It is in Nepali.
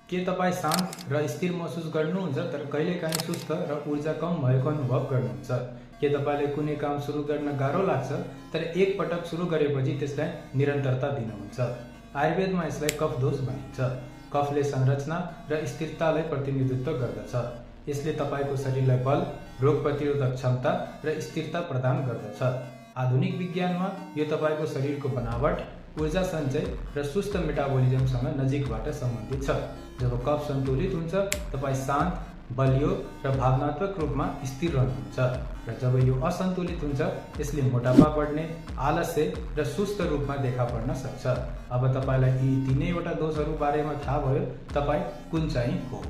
के तपाईँ शान्त र स्थिर महसुस गर्नुहुन्छ तर कहिलेकाहीँ सुस्त र ऊर्जा कम भएको अनुभव गर्नुहुन्छ? के तपाईँले कुनै काम सुरु गर्न गाह्रो लाग्छ तर एक पटक सुरु गरेपछि त्यसलाई निरन्तरता दिनुहुन्छ? आयुर्वेदमा यसलाई कफ दोष भनिन्छ। कफले संरचना र स्थिरतालाई प्रतिनिधित्व गर्दछ। यसले तपाईँको शरीरलाई बल, रोग प्रतिरोधक क्षमता र स्थिरता प्रदान गर्दछ। आधुनिक विज्ञानमा यो तपाईँको शरीरको बनावट, ऊर्जा सञ्चय र सुस्त मेटाबोलिजमसँग नजिकबाट सम्बन्धित छ। जब कफ सन्तुलित हुन्छ, तपाईँ शान्त, बलियो र भावनात्मक रूपमा स्थिर रहनुहुन्छ र जब यो असन्तुलित हुन्छ, यसले मोटापा बढ्ने, आलस्य र सुस्त रूपमा देखा पर्न सक्छ। अब तपाईँलाई यी तीनैवटा दोषहरू बारेमा थाहा भयो, तपाईँ कुन चाहिँ हो?